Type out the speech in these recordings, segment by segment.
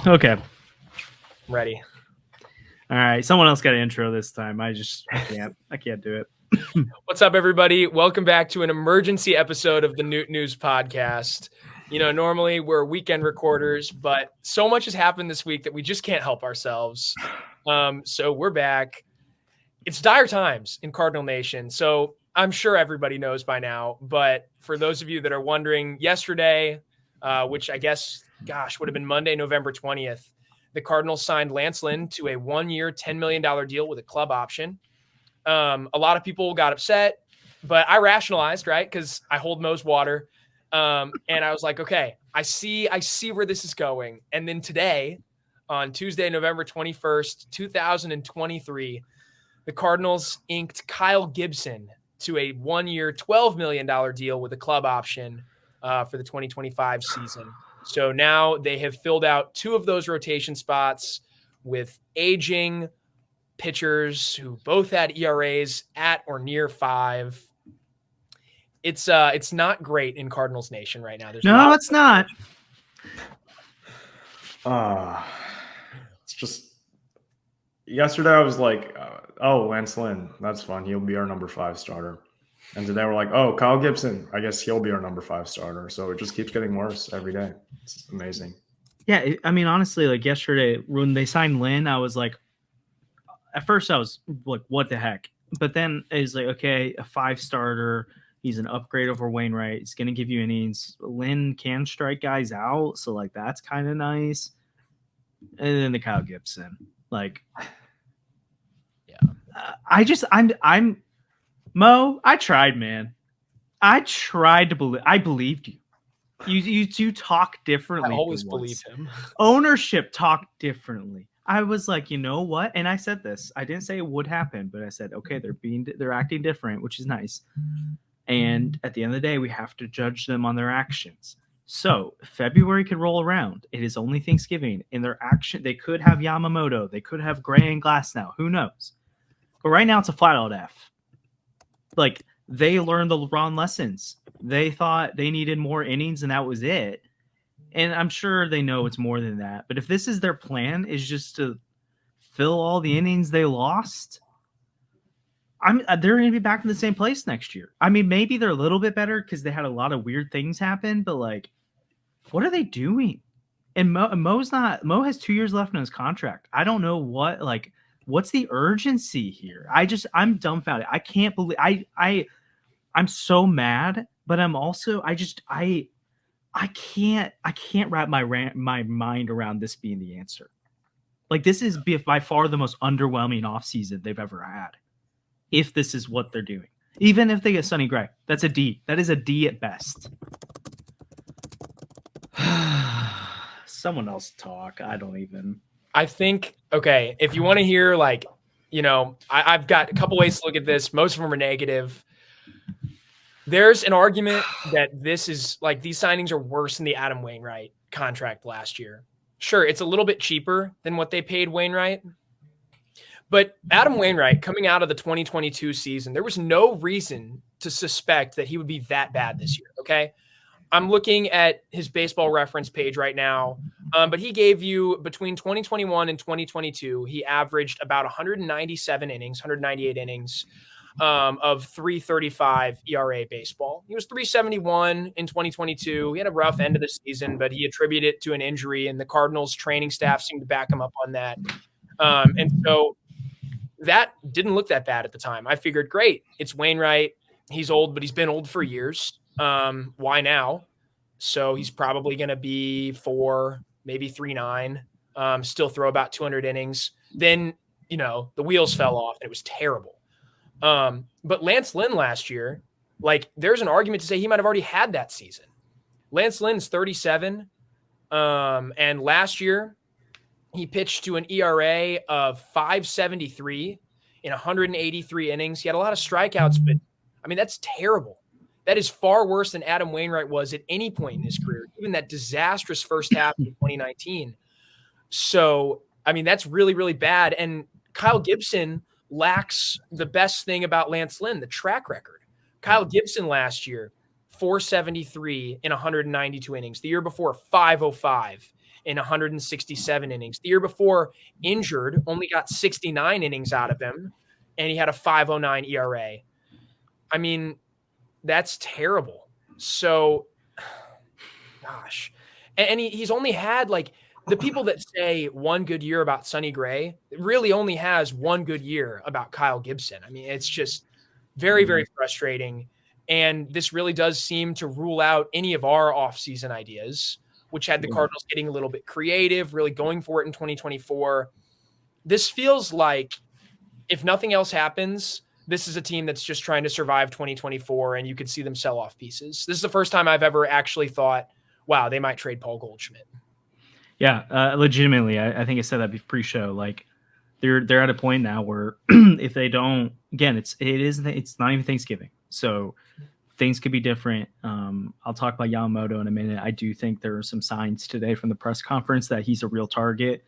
Okay. I'm ready. All right. Someone else got an intro this time. I can't do it. What's up, everybody? Welcome back to an emergency episode of the Newt News Podcast. You know, normally we're weekend recorders, but so much has happened this week that we just can't help ourselves. So we're back. It's dire times in Cardinal Nation. So I'm sure everybody knows by now, but for those of you that are wondering, yesterday, which I guess, would have been Monday, November 20th, the Cardinals signed Lance Lynn to a 1-year, $10 million deal with a club option. A lot of people got upset, but I rationalized, right? Because I hold Mo's water. And I was like, okay, I see where this is going. And then today, on Tuesday, November 21st, 2023, the Cardinals inked Kyle Gibson to a 1-year, $12 million deal with a club option for the 2025 season. So now they have filled out 2 of those rotation spots with aging pitchers who both had ERAs at or near 5. It's not great in Cardinals Nation right now. No, it's not. It's just yesterday I was like, oh, Lance Lynn, that's fun. He'll be our number 5 starter. And today we're like, oh, Kyle Gibson, I guess he'll be our number 5 starter. So it just keeps getting worse every day. It's amazing. Yeah, I mean, honestly, like yesterday when they signed Lynn, I was like, at first I was like, what the heck? But then it's like, okay, a 5 starter. He's an upgrade over Wainwright. He's going to give you innings. Lynn can strike guys out, so like that's kind of nice. And then the Kyle Gibson, like, yeah, I'm Mo. I tried, man. I tried to believe. I believed you. You talk differently. I always believe him. Ownership talked differently. I was like, you know what? And I said this. I didn't say it would happen, but I said, okay, they're acting different, which is nice. And at the end of the day, we have to judge them on their actions. So February could roll around. It is only Thanksgiving. In their action, they could have Yamamoto. They could have Gray and Glass now. Who knows? But right now, it's a flat out F. Like, they learned the wrong lessons. They thought they needed more innings, and that was it. And I'm sure they know it's more than that. But if this is their plan, is just to fill all the innings they lost, they're going to be back in the same place next year. I mean, maybe they're a little bit better because they had a lot of weird things happen. But like, what are they doing? And Mo has 2 years left on his contract. I don't know what's the urgency here. I'm dumbfounded. I can't believe I'm so mad, but I'm also I can't wrap my mind around this being the answer. Like, this is by far the most underwhelming offseason they've ever had. If this is what they're doing, even if they get Sonny Gray, that's a D. That is a D at best. Someone else talk. I think, okay, if you want to hear, like, you know, I've got a couple ways to look at this. Most of them are negative. There's an argument that this is like these signings are worse than the Adam Wainwright contract last year. Sure, it's a little bit cheaper than what they paid Wainwright. But Adam Wainwright, coming out of the 2022 season, there was no reason to suspect that he would be that bad this year, okay? I'm looking at his baseball reference page right now, but he gave you between 2021 and 2022, he averaged about 197 innings, 198 innings of 3.35 ERA baseball. He was 3.71 in 2022. He had a rough end of the season, but he attributed it to an injury, and the Cardinals training staff seemed to back him up on that. And so that didn't look that bad at the time. I figured, great, it's Wainwright. He's old, but he's been old for years. Why now? So he's probably going to be 4, maybe 3.9, still throw about 200 innings. Then, you know, the wheels fell off and it was terrible. But Lance Lynn last year, like, there's an argument to say he might have already had that season. Lance Lynn's 37. And last year, he pitched to an ERA of 5.73 in 183 innings. He had a lot of strikeouts, but I mean, that's terrible. That is far worse than Adam Wainwright was at any point in his career, even that disastrous first half of 2019. So, I mean, that's really, really bad. And Kyle Gibson lacks the best thing about Lance Lynn, the track record. Kyle Gibson last year, 473 in 192 innings. The year before, 505 in 167 innings. The year before, injured, only got 69 innings out of him, and he had a 509 ERA. I mean, that's terrible. So, gosh. And he's only had, like, the people that say one good year about Sonny Gray really only has one good year about Kyle Gibson. I mean, it's just very, very frustrating. And this really does seem to rule out any of our offseason ideas, which had the Cardinals getting a little bit creative, really going for it in 2024. This feels like, if nothing else happens, this is a team that's just trying to survive 2024, and you could see them sell off pieces. This is the first time I've ever actually thought, wow, they might trade Paul Goldschmidt. Yeah, legitimately, I think I said that pre-show. Like, they're at a point now where if they don't, again, it's not even Thanksgiving, so things could be different. I'll talk about Yamamoto in a minute. I do think there are some signs today from the press conference that he's a real target.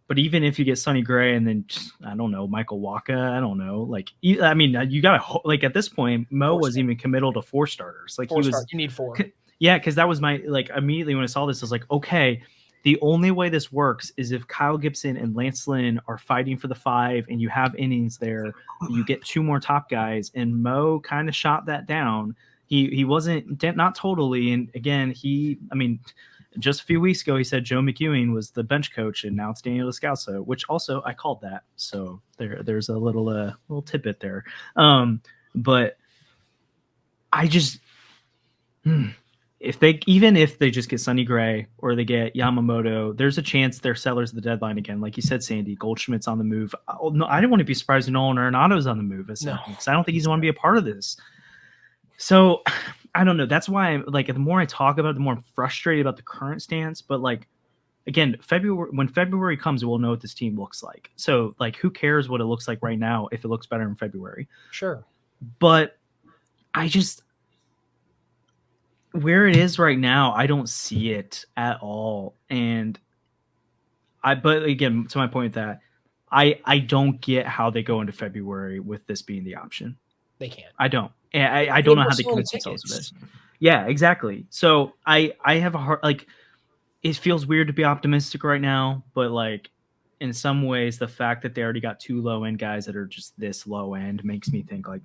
But even if you get Sonny Gray and then I don't know, Michael Wacha, I don't know, like, I mean, you got to, like, at this point, Mo was even committal to 4 starters. Like, you need 4. Yeah, because that was my, like, immediately when I saw this, I was like, okay, the only way this works is if Kyle Gibson and Lance Lynn are fighting for the 5 and you have innings there, you get 2 more top guys, and Mo kind of shot that down. He wasn't, not totally, and again, just a few weeks ago, he said Joe McEwing was the bench coach, and now it's Daniel Descalso, which also I called that. So there's a little tidbit there. But I just, if they just get Sonny Gray or they get Yamamoto, there's a chance they're sellers at the deadline again. Like you said, Sandy, Goldschmidt's on the move. No, I didn't want to be surprised if Nolan Arenado's on the move. Because I don't think he's going to be a part of this. So I don't know. That's why I'm like, the more I talk about it, the more I'm frustrated about the current stance. But like, again, when February comes, we'll know what this team looks like. So like, who cares what it looks like right now if it looks better in February? Sure. But I just, where it is right now, I don't see it at all. But again, to my point that I don't get how they go into February with this being the option. They can't. I don't. I don't know how they convince themselves of this. Yeah, exactly. So I have a hard, like, it feels weird to be optimistic right now, but like in some ways, the fact that they already got 2 low end guys that are just this low end makes me think like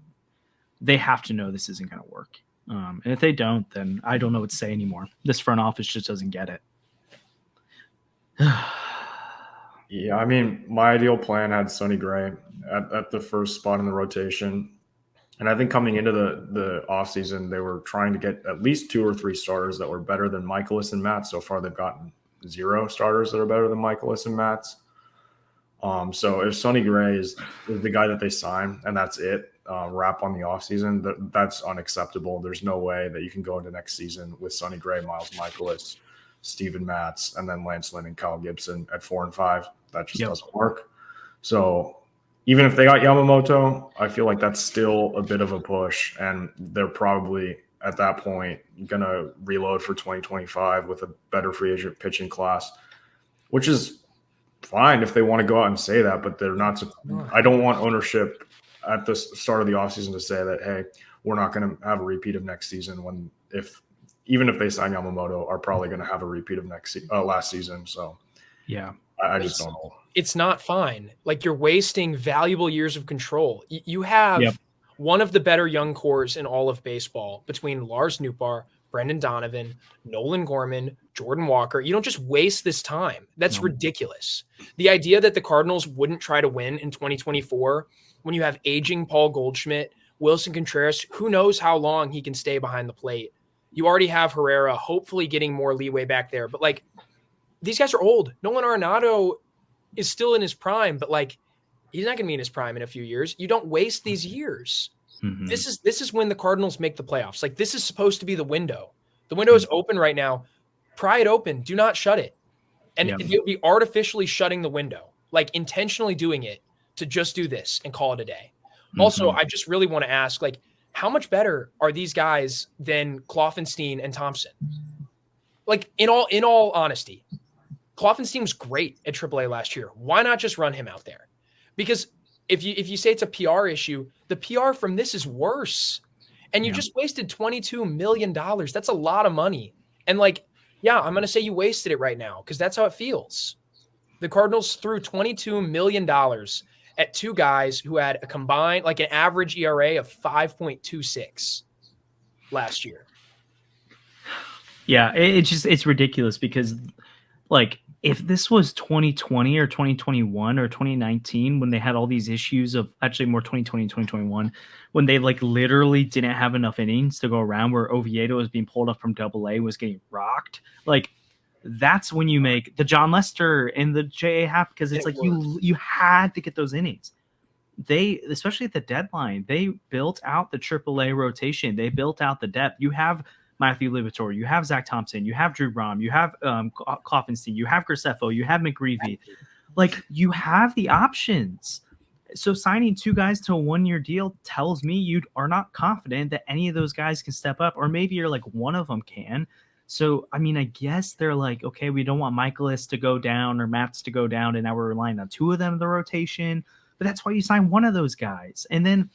they have to know this isn't going to work. And if they don't, then I don't know what to say anymore. This front office just doesn't get it. Yeah, I mean, my ideal plan had Sonny Gray at the first spot in the rotation. And I think coming into the offseason, they were trying to get at least 2 or 3 starters that were better than Michaelis and Matz. So far, they've gotten 0 starters that are better than Michaelis and Matz. So if Sonny Gray is the guy that they sign and that's it, wrap on the offseason, that's unacceptable. There's no way that you can go into next season with Sonny Gray, Miles Michaelis, Steven Matz, and then Lance Lynn and Kyle Gibson at 4 and 5. That just doesn't work. So even if they got Yamamoto, I feel like that's still a bit of a push, and they're probably at that point going to reload for 2025 with a better free agent pitching class, which is fine if they want to go out and say that, but they're not. I don't want ownership at the start of the offseason to say that, hey, we're not going to have a repeat of next season, when even if they sign Yamamoto, are probably going to have a repeat of last season. So yeah, I just don't know. It's not fine. Like, you're wasting valuable years of control. You have one of the better young cores in all of baseball between Lars Nootbaar, Brendan Donovan, Nolan Gorman, Jordan Walker. You don't just waste this time. That's ridiculous. The idea that the Cardinals wouldn't try to win in 2024 when you have aging Paul Goldschmidt, Wilson Contreras, who knows how long he can stay behind the plate. You already have Herrera, hopefully getting more leeway back there. But like, these guys are old. Nolan Arenado is still in his prime, but like, he's not going to be in his prime in a few years. You don't waste these years. Mm-hmm. This is when the Cardinals make the playoffs. Like, this is supposed to be the window. The window is open right now. Pry it open. Do not shut it. And you'll be artificially shutting the window, like intentionally doing it to just do this and call it a day. Mm-hmm. Also, I just really want to ask, like, how much better are these guys than Kloffenstein and Thompson? Like, in all honesty, Kloffenstein was great at AAA last year. Why not just run him out there? Because if you say it's a PR issue, the PR from this is worse. And you just wasted $22 million. That's a lot of money. And like, yeah, I'm going to say you wasted it right now because that's how it feels. The Cardinals threw $22 million at two guys who had a combined, like an average ERA of 5.26 last year. Yeah, it's ridiculous because, like, if this was 2020 or 2021 or 2019 when they had all these issues of, actually more 2020 and 2021, when they like literally didn't have enough innings to go around, where Oviedo was being pulled up from AA, was getting rocked, like that's when you make the John Lester and the J.A. Happ, because it's like you had to get those innings. They, especially at the deadline, they built out the AAA rotation. They built out the depth. You have Matthew Liberatore, you have Zach Thompson, you have Drew Braun, you have Coffenstein, you have Graceffo, you have McGreevy. Like, you have the options. So signing two guys to a 1-year deal tells me you are not confident that any of those guys can step up, or maybe you're like one of them can. So, I mean, I guess they're like, okay, we don't want Michaelis to go down or Mats to go down, and now we're relying on two of them in the rotation. But that's why you sign one of those guys. And then,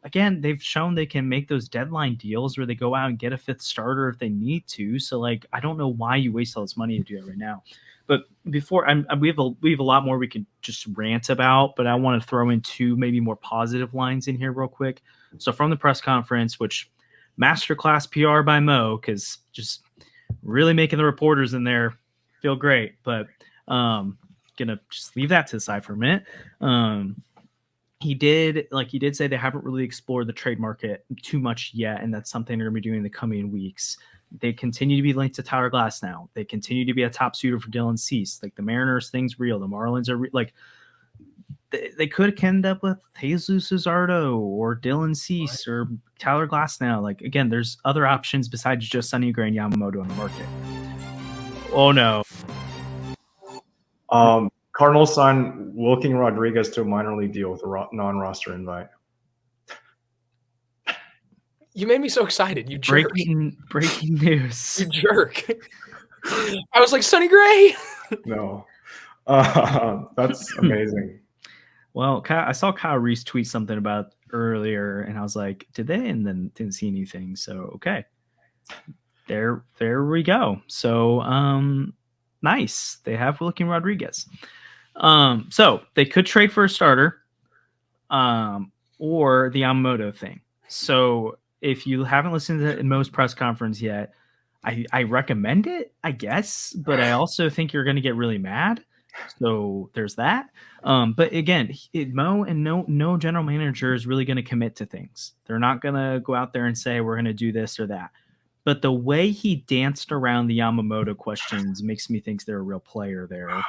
again, they've shown they can make those deadline deals where they go out and get a fifth starter if they need to. So, like, I don't know why you waste all this money to do that right now. But before, we have a lot more we could just rant about, but I want to throw in two maybe more positive lines in here real quick. So from the press conference, which masterclass PR by Mo, because just really making the reporters in there feel great. But gonna just leave that to the side for a minute. He did say they haven't really explored the trade market too much yet, and that's something they're going to be doing in the coming weeks. They continue to be linked to Tyler Glasnow. They continue to be a top suitor for Dylan Cease. Like, the Mariners thing's real. The Marlins are like, they could end up with Jesus Luzardo or Dylan Cease or Tyler Glasnow. Like, again, there's other options besides just Sonny Gray and Yamamoto on the market. Oh no. Cardinals signed Wilking Rodriguez to a minor league deal with a non-roster invite. You made me so excited. You jerk. Breaking news. You jerk. I was like, Sonny Gray. No. That's amazing. Well, I saw Kyle Reese tweet something about earlier, and I was like, did they? And then didn't see anything. So, okay. There we go. So, nice. They have Wilking Rodriguez. So they could trade for a starter, or the Yamamoto thing. So if you haven't listened to Mo's press conference yet, I recommend it, I guess, but I also think you're going to get really mad. So there's that. But again, Mo and no general manager is really going to commit to things. They're not going to go out there and say, we're going to do this or that. But the way he danced around the Yamamoto questions makes me think they're a real player there.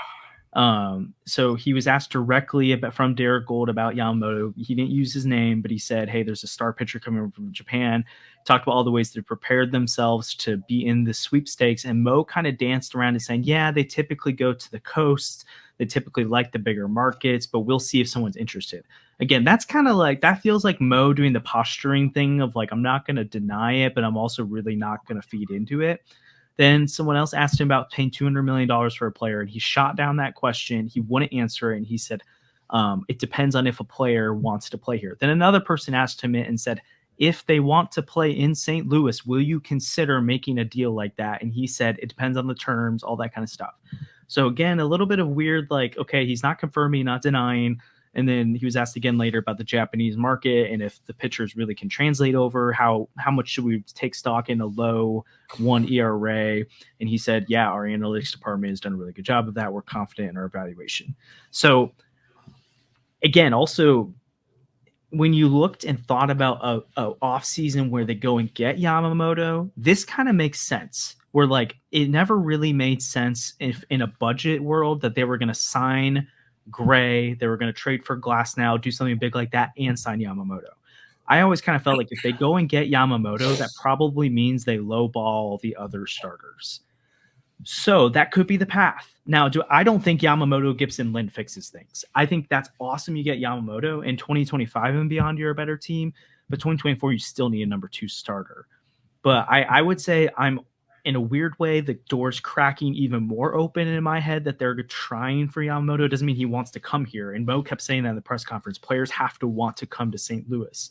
So he was asked directly from Derek Gold about Yamamoto. He didn't use his name, but he said, hey, there's a star pitcher coming over from Japan. Talked about all the ways they prepared themselves to be in the sweepstakes. And Mo kind of danced around and saying, yeah, they typically go to the coast. They typically like the bigger markets, but we'll see if someone's interested. Again, that's kind of like, that feels like Mo doing the posturing thing of like, I'm not going to deny it, but I'm also really not going to feed into it. Then someone else asked him about paying $200 million for a player, and he shot down that question. He wouldn't answer it, and he said, it depends on if a player wants to play here. Then another person asked him it and said, if they want to play in St. Louis, will you consider making a deal like that? And he said, it depends on the terms, all that kind of stuff. So again, a little bit of weird, like, okay, he's not confirming, not denying. And then he was asked again later about the Japanese market and if the pitchers really can translate over, how much should we take stock in a low 1 ERA? And he said, yeah, our analytics department has done a really good job of that. We're confident in our evaluation. So again, also, when you looked and thought about a off season where they go and get Yamamoto, this kind of makes sense. Where like it never really made sense if in a budget world that they were going to sign Gray, they were going to trade for Glasnow, do something big like that, and sign Yamamoto. I always kind of felt like if they go and get Yamamoto, that probably means they lowball the other starters. So that could be the path. Now, I don't think Yamamoto, Gibson, Lynn fixes things. I think that's awesome. You get Yamamoto in 2025 and beyond, you're a better team. But 2024, you still need a number 2 starter. But I would say I'm, in a weird way, the door's cracking even more open in my head that they're trying for Yamamoto. It doesn't mean he wants to come here. And Mo kept saying that in the press conference. Players have to want to come to St. Louis.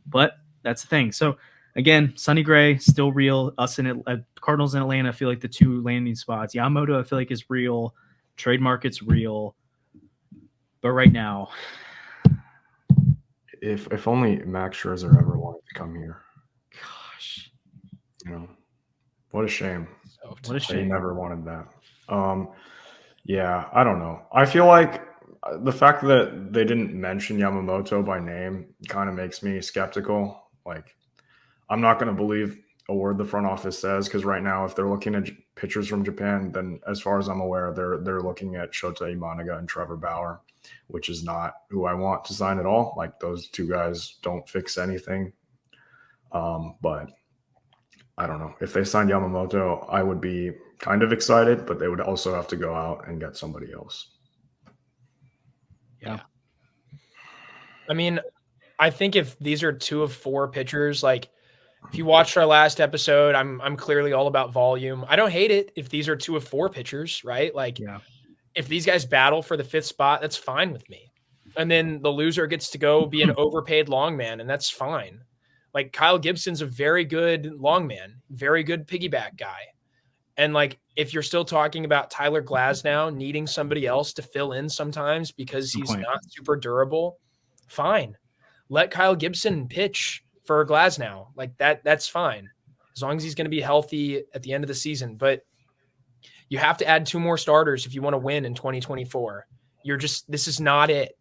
But That's the thing. So again, Sonny Gray still real. Us in Cardinals in Atlanta feel like the two landing spots. Yamamoto I feel like is real. Trade market's real. But right now, if only Max Scherzer ever wanted to come here. gosh, What a shame. What a He shame. never wanted that. Yeah, I don't know. I feel like the fact that they didn't mention Yamamoto by name kind of makes me skeptical. Like, I'm not going to believe a word the front office says, because right now, if they're looking at pitchers from Japan, then as far as I'm aware, they're looking at Shota Imanaga and Trevor Bauer, which is not who I want to sign at all. Like, those two guys don't fix anything. But I don't know. If they signed Yamamoto, I would be kind of excited, but they would also have to go out and get somebody else. Yeah. I mean, I think if these are 2 of 4 pitchers, like if you watched our last episode, I'm clearly all about volume. I don't hate it if these are 2 of 4 pitchers, right? Like if these guys battle for the 5th spot, that's fine with me. And then the loser gets to go be an overpaid long man, and that's fine. Like Kyle Gibson's a very good long man, very good piggyback guy. And like if you're still talking about Tyler Glasnow needing somebody else to fill in sometimes because he's not super durable, fine. Let Kyle Gibson pitch for Glasnow. Like that's fine. As long as he's going to be healthy at the end of the season. But you have to add 2 more starters if you want to win in 2024. This is not it.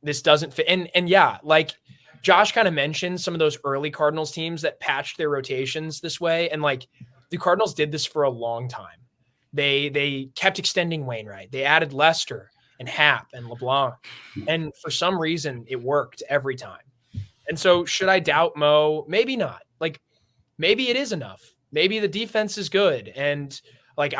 This doesn't fit. And yeah, like Josh kind of mentioned some of those early Cardinals teams that patched their rotations this way. And like the Cardinals did this for a long time. They kept extending Wainwright. They added Lester and Happ and LeBlanc. And for some reason, it worked every time. And so should I doubt Mo? Maybe not. Like maybe it is enough. Maybe the defense is good. And like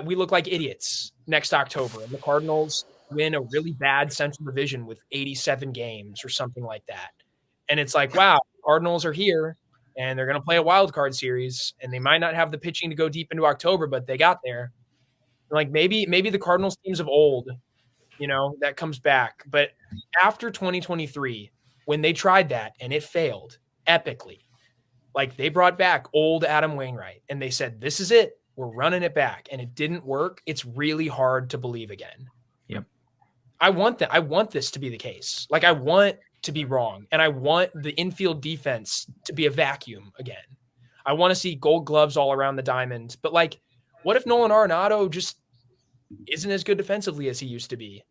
we look like idiots next October. And the Cardinals win a really bad Central Division with 87 games or something like that. And it's like, wow, Cardinals are here and they're going to play a wild card series and they might not have the pitching to go deep into October, but they got there. Like maybe the Cardinals teams of old, that comes back. But after 2023, when they tried that and it failed epically, like they brought back old Adam Wainwright and they said, this is it. We're running it back. And it didn't work. It's really hard to believe again. Yep. I want this to be the case. Like I want to be wrong. And I want the infield defense to be a vacuum again. I want to see gold gloves all around the diamond. But like, what if Nolan Arenado just isn't as good defensively as he used to be?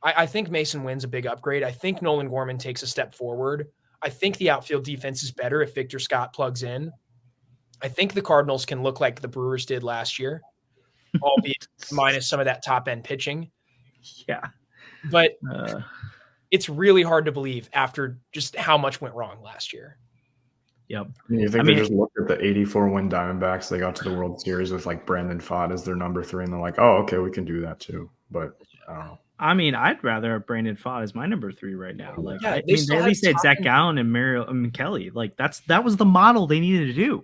I think Mason Wynn's a big upgrade. I think Nolan Gorman takes a step forward. I think the outfield defense is better if Victor Scott plugs in. I think the Cardinals can look like the Brewers did last year, albeit minus some of that top-end pitching. Yeah. But it's really hard to believe after just how much went wrong last year. Yep. You think they just looked at the 84-win Diamondbacks? They got to the World Series with like Brandon Pfaadt as their number 3, and they're like, "Oh, okay, we can do that too." But I don't know. I mean, I'd rather have Brandon Pfaadt as my number 3 right now. Like, yeah, they at least had Zach Gallen and Kelly. Like, that was the model they needed to do.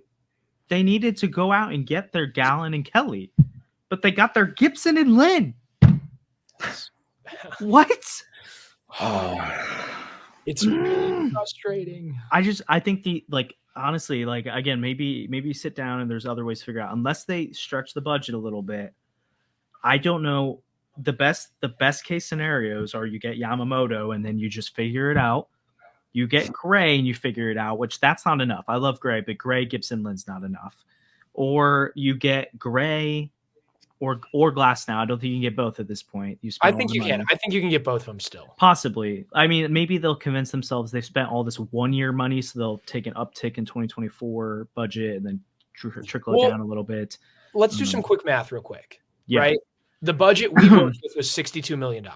They needed to go out and get their Gallen and Kelly, but they got their Gibson and Lynn. What? It's really frustrating. I think honestly, like again, maybe sit down and there's other ways to figure out. Unless they stretch the budget a little bit, I don't know. The best case scenarios are you get Yamamoto and then you just figure it out. You get Gray and you figure it out, which that's not enough. I love Gray, but Gray, Gibson, Lynn's not enough. Or you get Gray or Glasnow. I don't think you can get both at this point. I think you can. I think you can get both of them still. Possibly. I mean, maybe they'll convince themselves they've spent all this 1-year money, so they'll take an uptick in 2024 budget and then trickle it down a little bit. Let's do some quick math real quick. Yeah. Right? The budget we worked with was $62 million.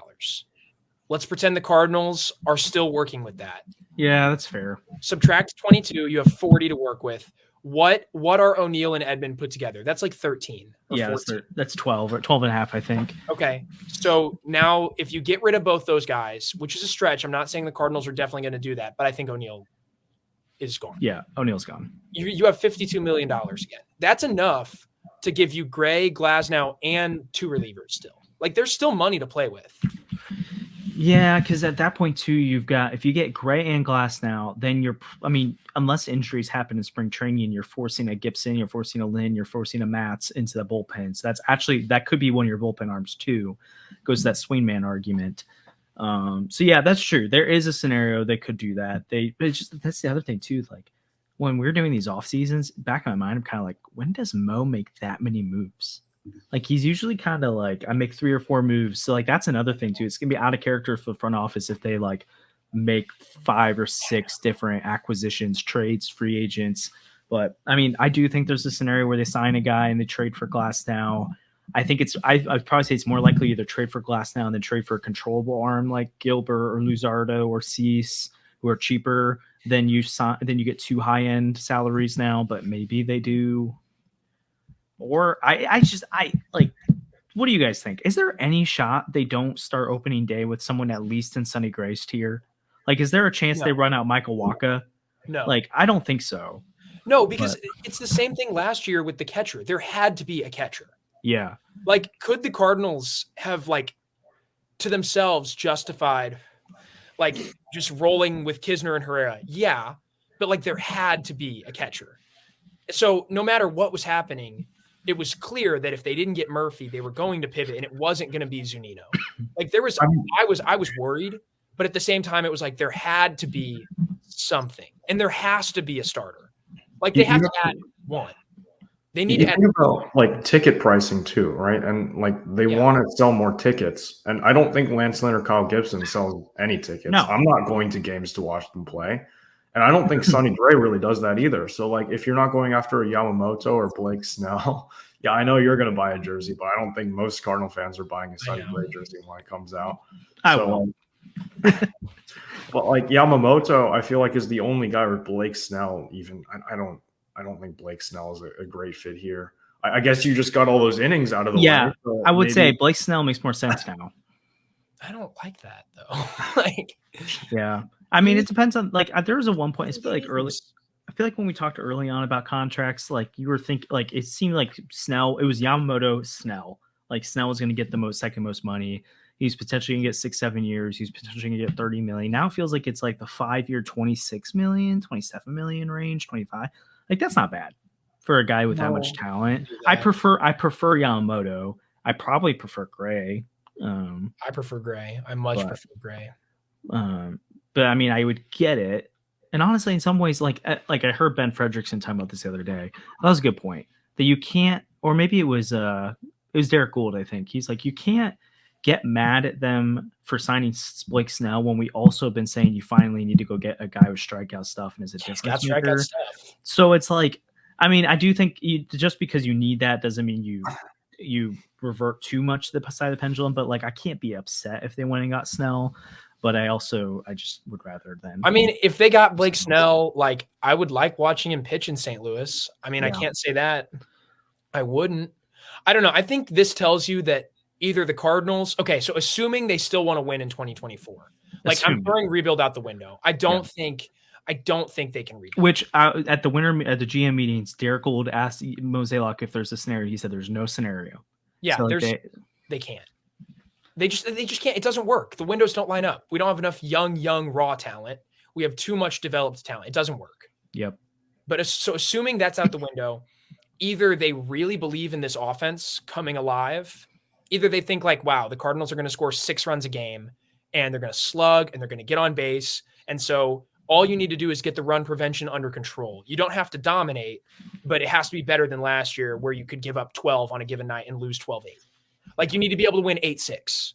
Let's pretend the Cardinals are still working with that. Yeah, that's fair. Subtract 22, you have 40 to work with. What are O'Neill and Edman put together? That's like 13. Yeah, that's 12 or 12 and a half, I think. Okay. So now if you get rid of both those guys, which is a stretch, I'm not saying the Cardinals are definitely going to do that, but I think O'Neill is gone. Yeah, O'Neill's gone. You have $52 million again. That's enough to give you Gray, Glasnow, and 2 relievers still. Like there's still money to play with. Yeah, because at that point too, you've got if you get Gray and Glass now, then unless injuries happen in spring training, you're forcing a Gibson, you're forcing a Lynn, you're forcing a Matz into the bullpen. So that could be one of your bullpen arms too. Goes that swingman argument. So yeah, that's true. There is a scenario they could do that. That's the other thing too. Like when we're doing these off seasons, back in my mind, I'm kind of like, when does Mo make that many moves? Like he's usually kind of like I make 3 or 4 moves. So like that's another thing too. It's gonna be out of character for the front office if they like make 5 or 6 different acquisitions, trades, free agents. But I mean, I do think there's a scenario where they sign a guy and they trade for Glass now. I think I'd probably say it's more likely either trade for Glass now than trade for a controllable arm like Gilbert or Luzardo or Cease, who are cheaper than you get 2 high end salaries now. But maybe they do. Or I like, what do you guys think? Is there any shot they don't start opening day with someone at least in Sonny Gray's tier? Like, is there a chance they run out Michael Wacha? No. Like, I don't think so. No, because it's the same thing last year with the catcher. There had to be a catcher. Yeah. Like, could the Cardinals have, like, to themselves justified, like, just rolling with Kisner and Herrera? Yeah, but, like, there had to be a catcher. So no matter what was happening, it was clear that if they didn't get Murphy, they were going to pivot, and it wasn't going to be Zunino. Like, I was worried, but at the same time, it was like there had to be something, and there has to be a starter. Like, they have to add one. They need to add about, like, ticket pricing too, right? And like they want to sell more tickets. And I don't think Lance Lynn or Kyle Gibson sells any tickets. No. I'm not going to games to watch them play. And I don't think Sonny Gray really does that either. So like if you're not going after a Yamamoto or Blake Snell, yeah, I know you're going to buy a jersey, but I don't think most Cardinal fans are buying a Sonny Gray jersey when it comes out. But like Yamamoto, I feel like is the only guy with Blake Snell. Even I don't think Blake Snell is a great fit here. I guess you just got all those innings out of the way. Yeah, I would say Blake Snell makes more sense now. I don't like that though. Like, yeah, I mean, it depends on like there was a one point. I feel like when we talked early on about contracts, like you were thinking, like it seemed like Snell. It was Yamamoto, Snell. Like Snell was going to get the second most money. He's potentially going to get 6-7 years. He's potentially going to get 30 million. Now it feels like it's like the 5-year 26 million, 27 million range, 25. Like that's not bad for a guy with that much talent. I prefer Yamamoto. I probably prefer Gray. I prefer Gray. I much prefer Gray. But I mean, I would get it. And honestly, in some ways, like I heard Ben Fredrickson talking about this the other day. That was a good point. That you can't, or maybe it was Derek Gould. I think he's like, you can't get mad at them for signing Blake Snell when we also have been saying you finally need to go get a guy with strikeout stuff and is a difference maker. So it's like, I mean, I do think just because you need that doesn't mean you revert too much to the side of the pendulum. But like, I can't be upset if they went and got Snell. But I just would rather than. I mean, if they got Blake Snell, like I would like watching him pitch in St. Louis. I mean, I can't say that I wouldn't. I don't know. I think this tells you that either the Cardinals. Okay, so assuming they still want to win in 2024, like I'm throwing rebuild out the window. I don't think they can rebuild. Which at the GM meetings, Derek Gould asked Mozeliak if there's a scenario. He said there's no scenario. Yeah, so they can't. They just can't. It doesn't work. The windows don't line up. We don't have enough young raw talent. We have too much developed talent. It doesn't work. Yep. But so assuming that's out the window, either they really believe in this offense coming alive, either they think like, wow, the Cardinals are going to score 6 runs a game and they're going to slug and they're going to get on base. And so all you need to do is get the run prevention under control. You don't have to dominate, but it has to be better than last year where you could give up 12 on a given night and lose 12-8. Like you need to be able to win 8-6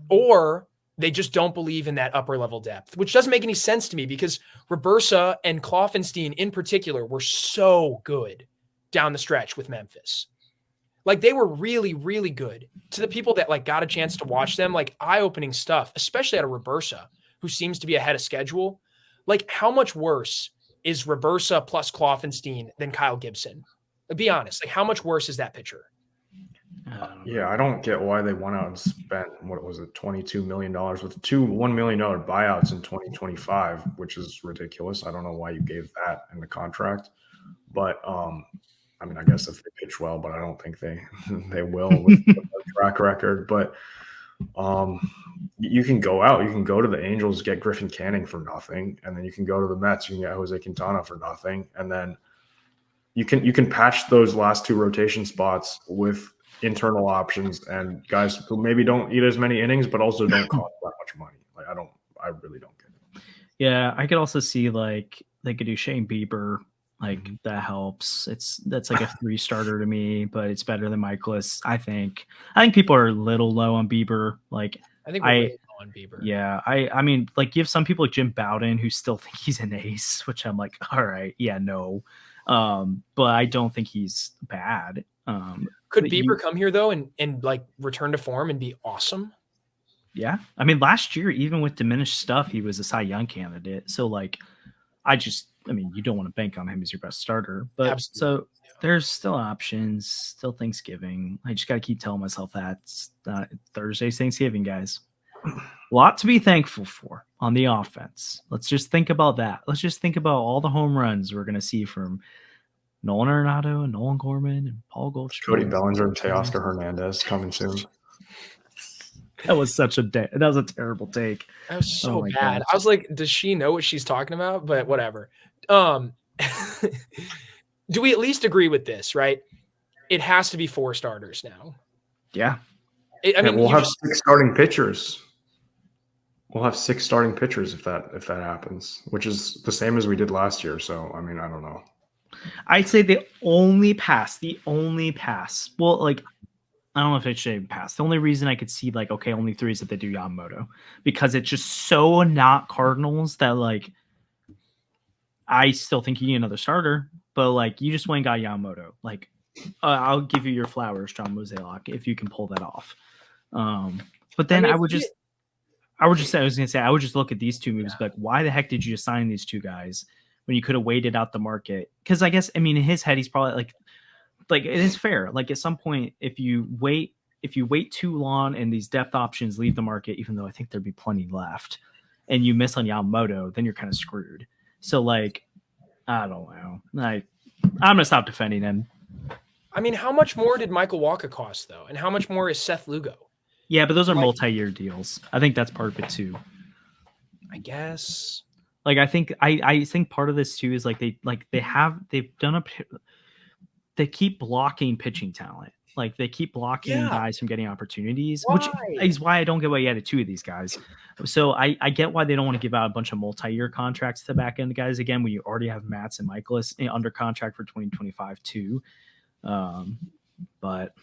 or they just don't believe in that upper level depth, which doesn't make any sense to me because Robersa and Kloffenstein in particular were so good down the stretch with Memphis. Like they were really, really good to the people that like got a chance to watch them, like eye-opening stuff, especially out of Robersa, who seems to be ahead of schedule. Like how much worse is Robersa plus Kloffenstein than Kyle Gibson? Be honest. Like how much worse is that pitcher? Yeah, I don't get why they went out and spent, what was it, $22 million with 2 $1 million buyouts in 2025, which is ridiculous. I don't know why you gave that in the contract. But, I mean, I guess if they pitch well, but I don't think they will with the track record. But, You can go out. You can go to the Angels, get Griffin Canning for nothing, and then you can go to the Mets. You can get Jose Quintana for nothing, and then you can patch those last two rotation spots with internal options and guys who maybe don't eat as many innings, but also don't cost that much money. Like I really don't get it. Yeah, I could also see like they could do Shane Bieber. Like that helps. That's like a 3-starter to me, but it's better than Michaelis. I think people are a little low on Bieber. Like I think we're really low on Bieber. Yeah, I mean, like you have some people like Jim Bowden who still think he's an ace, which I'm like, all right, yeah, no. But I don't think he's bad. Could Bieber come here though and like return to form and be awesome? Yeah. I mean, last year, even with diminished stuff, he was a Cy Young candidate. So like I mean, you don't want to bank on him as your best starter, but Absolutely. So there's still options, still Thanksgiving. I just got to keep telling myself that Thursday's Thanksgiving, guys. A lot to be thankful for on the offense. Let's just think about that. Let's just think about all the home runs we're going to see from Nolan Arenado and Nolan Gorman and Paul Goldschmidt. Cody Bellinger and Teoscar Hernandez coming soon. That was that was a terrible take. That was so bad. I was like, does she know what she's talking about? But whatever. Do we at least agree with this, right? It has to be 4 starters now. Yeah. I mean, we'll have 6 starting pitchers. We'll have 6 starting pitchers if that happens, which is the same as we did last year. So, I mean, I don't know. I'd say the only pass. Well, like, I don't know if it should pass. The only reason I could see like, okay, only 3 is if they do Yamamoto, because it's just so not Cardinals that like, I still think you need another starter, but like you just went and got Yamamoto. Like, I'll give you your flowers, John Mozeliak, if you can pull that off. But then I would just look at these 2 moves, like, why the heck did you sign these 2 guys when you could have waited out the market? Because I guess, I mean, in his head, he's probably like it is fair. Like at some point, if you wait too long and these depth options leave the market, even though I think there'd be plenty left, and you miss on Yamamoto, then you're kind of screwed. So like, I don't know. I'm gonna stop defending him. I mean, how much more did Michael Wacha cost though, and how much more is Seth Lugo? Yeah, but those are multi-year deals. I think that's part of it too. I guess. Like I think part of this too is like they keep blocking pitching talent. Like they keep blocking guys from getting opportunities, which is why I don't get why you added 2 of these guys. So I get why they don't want to give out a bunch of multi-year contracts to the back end guys again when you already have Matz and Michaelis under contract for 2025 too. But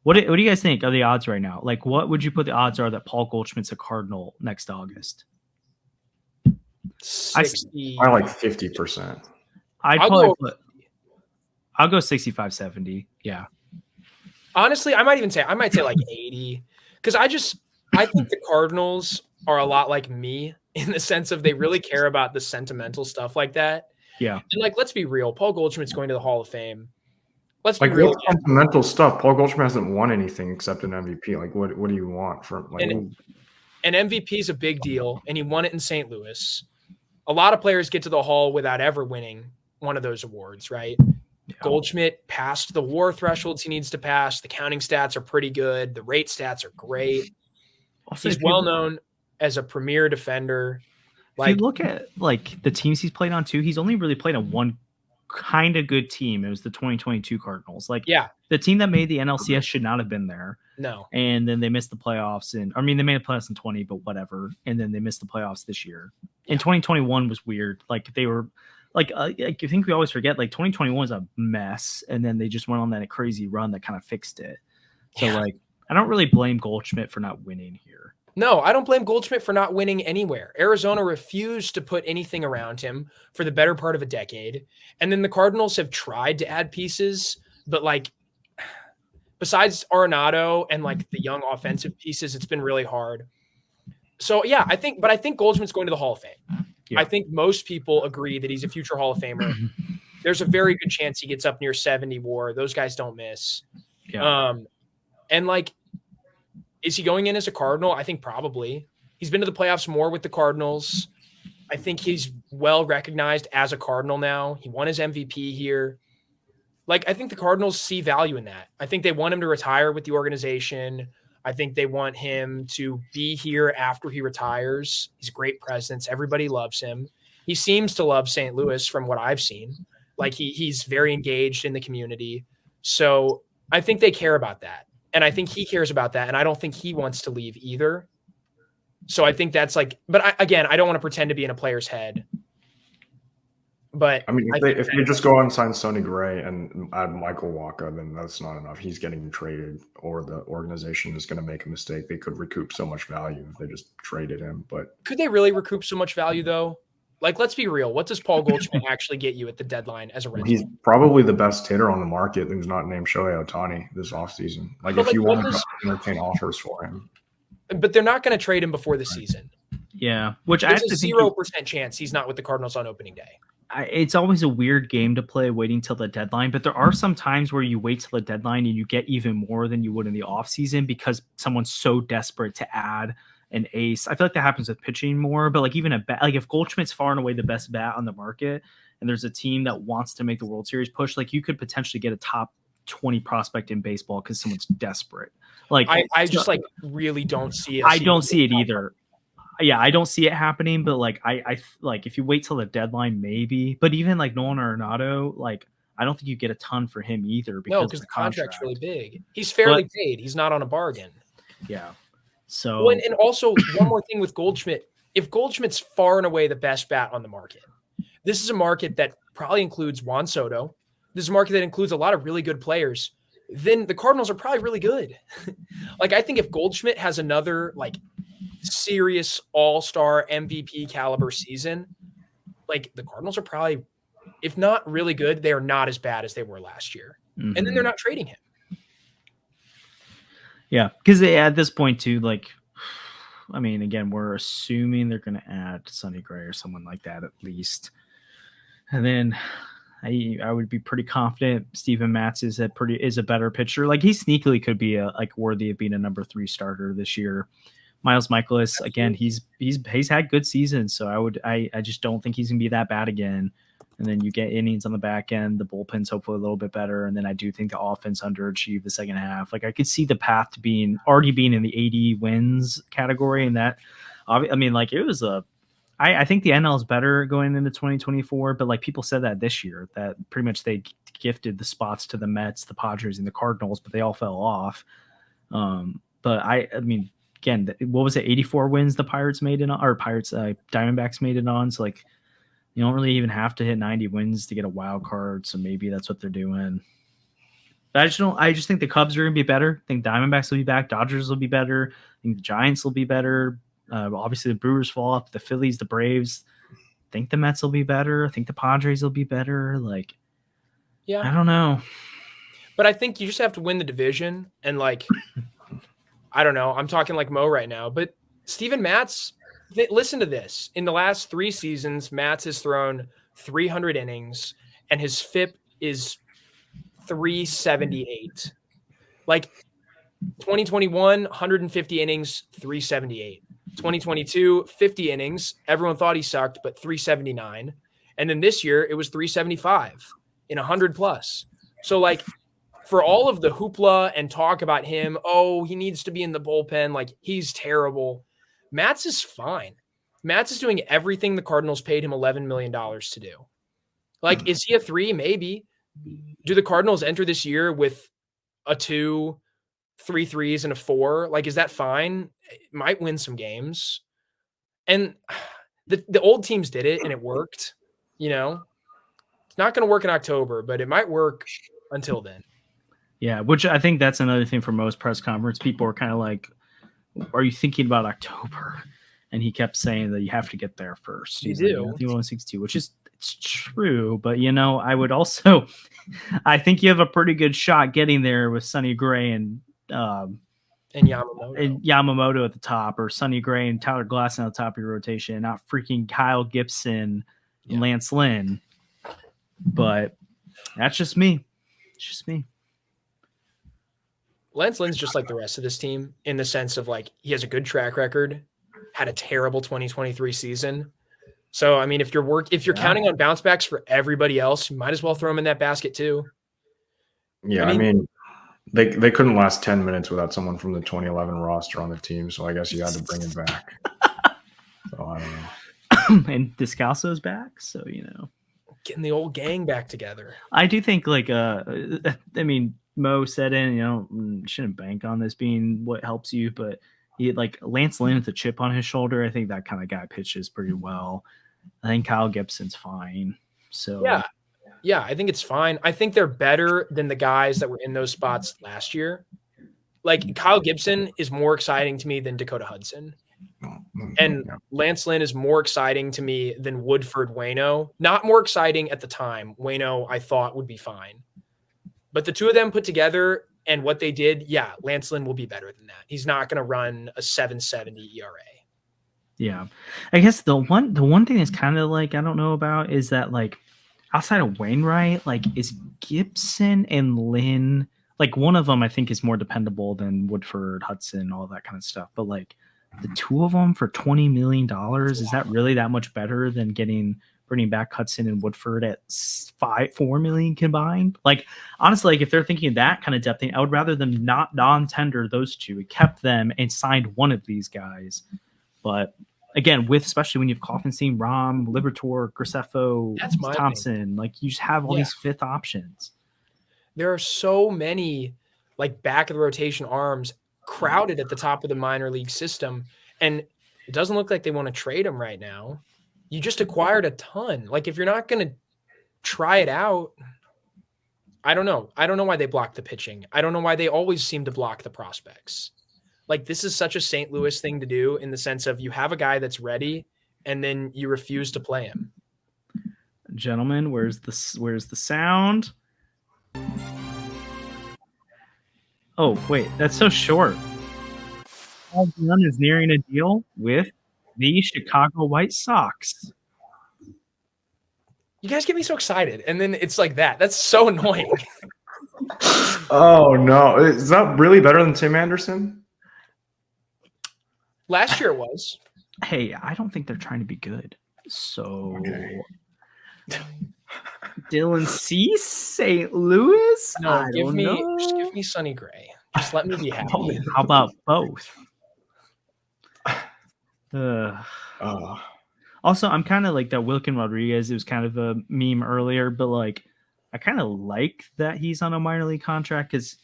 what do you guys think of the odds right now? Like, what would you put the odds are that Paul Goldschmidt's a Cardinal next August? 60. I like 50%. I'll go 65, 70. Yeah. Honestly, I might say like 80. Because I think the Cardinals are a lot like me in the sense of they really care about the sentimental stuff like that. Yeah. And like, let's be real. Paul Goldschmidt's going to the Hall of Fame. Let's be real. Sentimental stuff. Paul Goldschmidt hasn't won anything except an MVP. Like, what do you want from like? An MVP is a big deal, and he won it in St. Louis. A lot of players get to the Hall without ever winning one of those awards, right? Yeah. Goldschmidt passed the WAR thresholds he needs to pass. The counting stats are pretty good. The rate stats are great. Also, he's well known as a premier defender. If you look at like the teams he's played on too, he's only really played on one kind of good team. It was the 2022 Cardinals. Like, yeah, the team that made the NLCS should not have been there. No. And then they missed the playoffs. They made the playoffs in 20, but whatever. And then they missed the playoffs this year. And 2021 was weird. Like they were like, I think we always forget, like 2021 was a mess. And then they just went on that crazy run that kind of fixed it. So like, I don't really blame Goldschmidt for not winning here. No, I don't blame Goldschmidt for not winning anywhere. Arizona refused to put anything around him for the better part of a decade. And then the Cardinals have tried to add pieces, but like besides Arenado and like the young offensive pieces, it's been really hard. So yeah, I think Goldschmidt's going to the Hall of Fame. Yeah. I think most people agree that he's a future Hall of Famer. There's a very good chance he gets up near 70 WAR. Those guys don't miss. Yeah. And like, is he going in as a Cardinal? I think probably. He's been to the playoffs more with the Cardinals. I think he's well recognized as a Cardinal now. He won his MVP here. Like, I think the Cardinals see value in that. I think they want him to retire with the organization. I think they want him to be here after he retires. He's a great presence. Everybody loves him. He seems to love St. Louis from what I've seen. Like he's very engaged in the community. So I think they care about that. And I think he cares about that. And I don't think he wants to leave either. So I think that's like, but I don't want to pretend to be in a player's head. But I mean, if they just go out and sign Sonny Gray and add Michael Wacha, then that's not enough. He's getting traded, or the organization is going to make a mistake. They could recoup so much value if they just traded him. But could they really recoup so much value, though? Like, let's be real. What does Paul Goldschmidt actually get you at the deadline as a rental? He's probably the best hitter on the market who's not named Shohei Ohtani this offseason. Like, if you want to entertain offers for him. But they're not going to trade him before the season. Yeah, which there's a 0% chance he's not with the Cardinals on opening day. It's always a weird game to play waiting till the deadline, but there are some times where you wait till the deadline and you get even more than you would in the offseason because someone's so desperate to add an ace. I feel like that happens with pitching more, but like even like if Goldschmidt's far and away the best bat on the market and there's a team that wants to make the World Series push, like you could potentially get a top 20 prospect in baseball because someone's desperate. Like I just like really don't see it. I don't see it either. Yeah, I don't see it happening, but like I like if you wait till the deadline, maybe. But even like Nolan Arenado, like I don't think you get a ton for him either because the contract's really big. He's fairly paid. He's not on a bargain. Yeah. So and also one more thing with Goldschmidt. If Goldschmidt's far and away the best bat on the market, this is a market that probably includes Juan Soto. This is a market that includes a lot of really good players. Then the Cardinals are probably really good. Like I think if Goldschmidt has another like serious all-star MVP caliber season, like the Cardinals are probably, if not really good, they are not as bad as they were last year. Mm-hmm. And then they're not trading him. Yeah, because at this point too, like, I mean, again, we're assuming they're going to add Sonny Gray or someone like that at least. And then I would be pretty confident Steven Matz is a better pitcher. Like he sneakily could be worthy of being a number 3 starter this year. Miles Michaelis, again, he's had good seasons, so I just don't think he's gonna be that bad again. And then you get innings on the back end, the bullpen's hopefully a little bit better, and then I do think the offense underachieved the second half. Like I could see the path to already being in the 80 wins category, and that I mean, like it was I think the NL is better going into 2024, but like people said that this year, that pretty much they gifted the spots to the Mets, the Padres, and the Cardinals, but they all fell off. But I mean. Again, what was it? 84 wins the Pirates made it on, or Diamondbacks made it on. So like, you don't really even have to hit 90 wins to get a wild card. So maybe that's what they're doing. But I just think the Cubs are going to be better. I think Diamondbacks will be back. Dodgers will be better. I think the Giants will be better. Obviously the Brewers fall off. The Phillies, the Braves. I think the Mets will be better. I think the Padres will be better. Like, yeah, I don't know. But I think you just have to win the division and like. I don't know. I'm talking like Mo right now, but Steven Matz, listen to this. In the last 3 seasons, Matz has thrown 300 innings and his FIP is 378. Like 2021, 150 innings, 378. 2022, 50 innings. Everyone thought he sucked, but 379. And then this year it was 375 in 100 plus. So like, for all of the hoopla and talk about him, he needs to be in the bullpen, like he's terrible. Matz is fine. Matz is doing everything the Cardinals paid him $11 million to do. Like, is he a 3? Maybe. Do the Cardinals enter this year with a 2, 3 threes, and a 4? Like, is that fine? It might win some games. And the old teams did it, and it worked. You know? It's not going to work in October, but it might work until then. Yeah, which I think that's another thing for most press conference. People are kind of like, are you thinking about October? And he kept saying that you have to get there first. You do. Like, I think 162, which is it's true. But, I would also – I think you have a pretty good shot getting there with Sonny Gray and Yamamoto at the top, or Sonny Gray and Tyler Glasnow at the top of your rotation, not freaking Kyle Gibson and Lance Lynn. But that's just me. It's just me. Lance Lynn's just like the rest of this team in the sense of like he has a good track record, had a terrible 2023 season. So I mean, if you're counting on bounce backs for everybody else, you might as well throw him in that basket too. Yeah, I mean They couldn't last 10 minutes without someone from the 2011 roster on the team, so I guess you had to bring it back. So I don't know. And Descalso's back, so Getting the old gang back together. I do think Mo said shouldn't bank on this being what helps you, but Lance Lynn with a chip on his shoulder, I think that kind of guy pitches pretty well. I think Kyle Gibson's fine. So yeah, I think it's fine. I think they're better than the guys that were in those spots last year. Like Kyle Gibson is more exciting to me than Dakota Hudson. And Lance Lynn is more exciting to me than Woodford Waino. Not more exciting at the time. Waino, I thought, would be fine. But the two of them put together and what they did, yeah, Lance Lynn will be better than that. He's not going to run a 7.70 ERA. Yeah. I guess the one thing that's kind of I don't know about is that outside of Wainwright, is Gibson and Lynn, one of them I think is more dependable than Woodford, Hudson, all that kind of stuff. But the two of them for $20 million, is that really that much better than bringing back Hudson and Woodford at $4 million combined? Honestly, if they're thinking of that kind of depth thing, I would rather them not non-tender those two, kept them and signed one of these guys. But again, especially when you have Coffenstein, Rom, Liberatore, Graceffo, Thompson, you just have all these fifth options. There are so many back of the rotation arms crowded at the top of the minor league system, and it doesn't look like they want to trade them right now. You just acquired a ton. If you're not going to try it out, I don't know. I don't know why they block the pitching. I don't know why they always seem to block the prospects. This is such a St. Louis thing to do in the sense of you have a guy that's ready and then you refuse to play him. Gentlemen, where's the sound? Oh, wait, that's so short. Paul Dunn is nearing a deal with the Chicago White Sox. You guys get me so excited, and then it's like that. That's so annoying. Oh, no. Is that really better than Tim Anderson? Last year it was. Hey, I don't think they're trying to be good. So, okay. Dylan Cease, St. Louis? No, just give me Sonny Gray. Just let me be happy. How about both? Also, I'm kind of that Wilkin Rodriguez. It was kind of a meme earlier, but I kind of like that he's on a minor league contract because,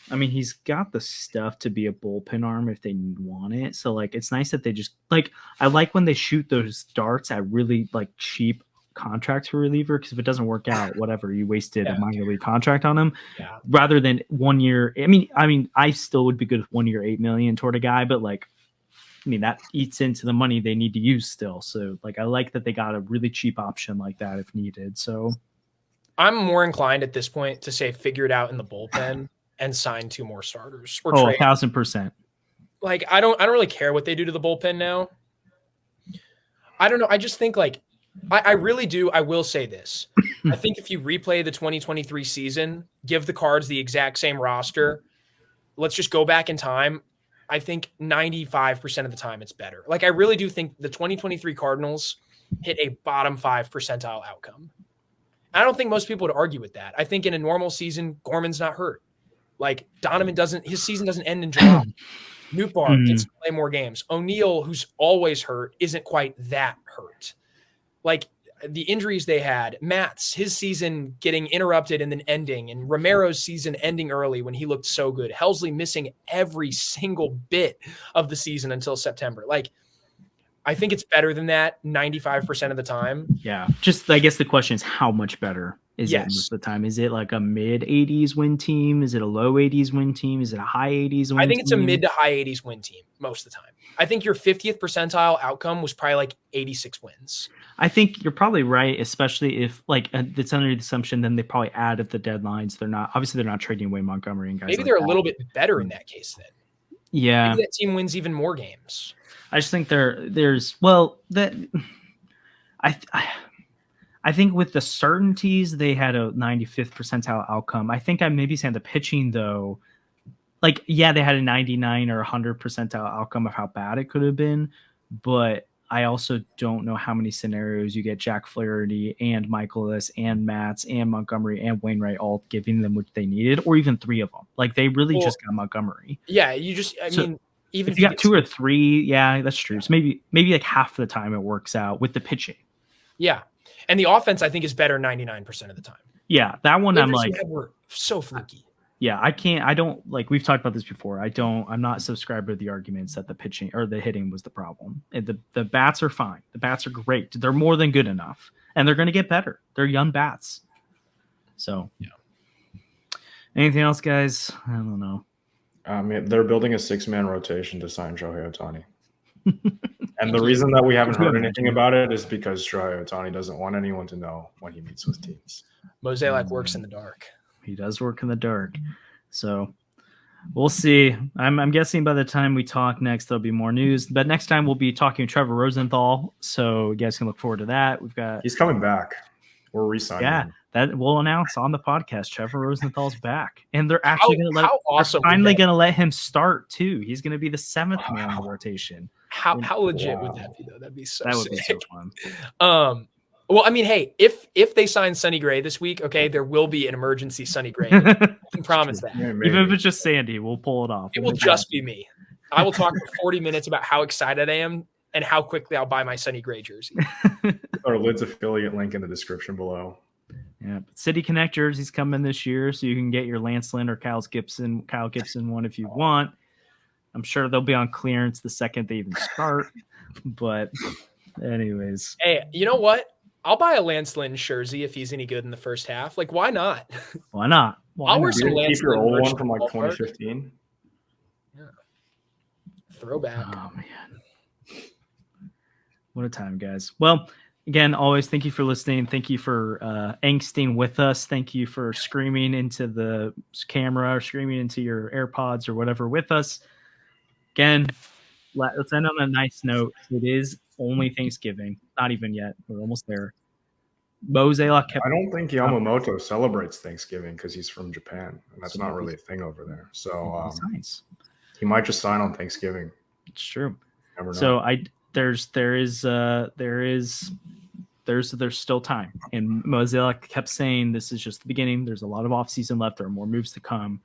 he's got the stuff to be a bullpen arm if they want it. So it's nice that they just I like when they shoot those darts at really cheap contracts for reliever, because if it doesn't work out, whatever, you wasted a minor league contract on him rather than 1 year. I still would be good with 1 year, $8 million toward a guy, but that eats into the money they need to use still. So I like that they got a really cheap option like that if needed. So I'm more inclined at this point to say figure it out in the bullpen and sign 2 more starters or trade. 1,000%. I don't really care what they do to the bullpen now. I don't know. I just think I really do. I will say this. I think if you replay the 2023 season, give the Cards the exact same roster, let's just go back in time. I think 95% of the time it's better. I really do think the 2023 Cardinals hit a bottom 5 percentile outcome. I don't think most people would argue with that. I think in a normal season, Gorman's not hurt. Donovan his season doesn't end in July. Nootbaar gets to play more games. O'Neill, who's always hurt, isn't quite that hurt. The injuries they had, Matt's, his season getting interrupted and then ending, and Romero's season ending early when he looked so good. Helsley missing every single bit of the season until September. I think it's better than that 95% of the time. Yeah. Just, I guess the question is how much better is it most of the time? Is it a mid 80s win team? Is it a low 80s win team? Is it a high 80s win team? I think it's a mid to high 80s win team most of the time. I think your 50th percentile outcome was probably 86 wins. I think you're probably right, especially if it's under the assumption then they probably add at the deadlines. They're not trading away Montgomery and guys. Maybe they're a little bit better in that case then. Yeah. Maybe that team wins even more games. I just think I think with the certainties they had a 95th percentile outcome. I think I maybe saying the pitching though, they had a 99 or 100 percentile outcome of how bad it could have been, but I also don't know how many scenarios you get Jack Flaherty and Michaelis and Matz and Montgomery and Wainwright all giving them what they needed, or even three of them. Like they really just got Montgomery. Yeah, you just I mean, even if you got two or three, yeah, that's true. So maybe like half the time it works out with the pitching. Yeah, and the offense I think is better 99% of the time. Yeah, that one I'm like we're so fluky. Yeah, I don't like we've talked about this before. I'm not subscribed to the arguments that the pitching or the hitting was the problem. And the bats are fine. The bats are great. They're more than good enough. And they're going to get better. They're young bats. So, yeah. Anything else, guys? I don't know. I mean, they're building a 6-man rotation to sign Shohei Ohtani. And the reason that we haven't heard anything about it is because Shohei Ohtani doesn't want anyone to know when he meets with teams. Mozeliak works in the dark. He does work in the dark. So we'll see. I'm guessing by the time we talk next, there'll be more news. But next time we'll be talking to Trevor Rosenthal. So you guys can look forward to that. He's coming back. We're re-signing him. That we'll announce on the podcast. Trevor Rosenthal's back. And they're actually going to finally going to let him start too. He's going to be the 7th man in the rotation. How legit would that be though? That'd be so That would be so fun. Well, I mean, hey, if they sign Sonny Gray this week, okay, there will be an emergency Sonny Gray. I can promise that. Yeah, even if it's just Sandy, we'll pull it off. It will just be me. I will talk for 40 minutes about how excited I am and how quickly I'll buy my Sonny Gray jersey. Our Lids affiliate link in the description below. Yeah, but City Connect jerseys coming this year, so you can get your Lance Lynn or Kyle Gibson one if you want. I'm sure they'll be on clearance the second they even start. But anyways. Hey, you know what? I'll buy a Lance Lynn jersey if he's any good in the first half. Like, why not? Why not? I'll wear some Lance Lynn. Keep your old one from like 2015. Yeah. Throwback. Oh, man. What a time, guys. Well, again, always thank you for listening. Thank you for angsting with us. Thank you for screaming into the camera or screaming into your AirPods or whatever with us. Again, let's end on a nice note. It is only Thanksgiving. Not even yet. We're almost there. Mozeliak kept. I don't think Yamamoto celebrates Thanksgiving because he's from Japan, and that's not really a thing over there. So nice. He might just sign on Thanksgiving. It's true. Never know. So there's still time. And Mozeliak kept saying this is just the beginning. There's a lot of offseason left. There are more moves to come.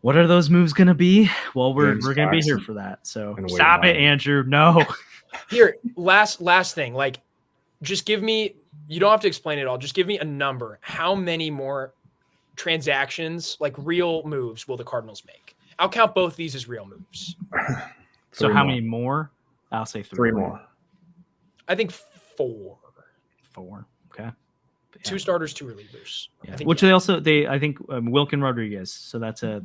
What are those moves going to be? Well, we're going to be here for that. So stop it, Andrew. No. Here, last thing. Like, just give me – you don't have to explain it all. Just give me a number. How many more transactions, like real moves, will the Cardinals make? I'll count both these as real moves. So how many more? I'll say 3 more. I think 4. 4. Okay. 2 starters, 2 relievers. Yeah. Which I think Wilkin Rodriguez. So that's you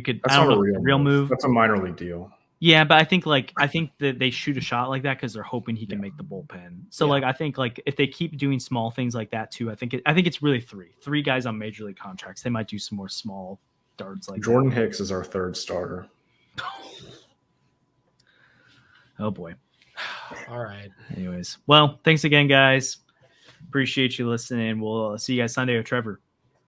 could. That's not a real move. That's a minor league deal. Yeah, but I think that they shoot a shot like that because they're hoping he can make the bullpen. So I think if they keep doing small things like that too, I think it's really 3 guys on major league contracts. They might do some more small darts like Jordan Hicks is our 3rd starter. Oh boy. All right. Anyways, well, thanks again, guys. Appreciate you listening. We'll see you guys Sunday with Trevor.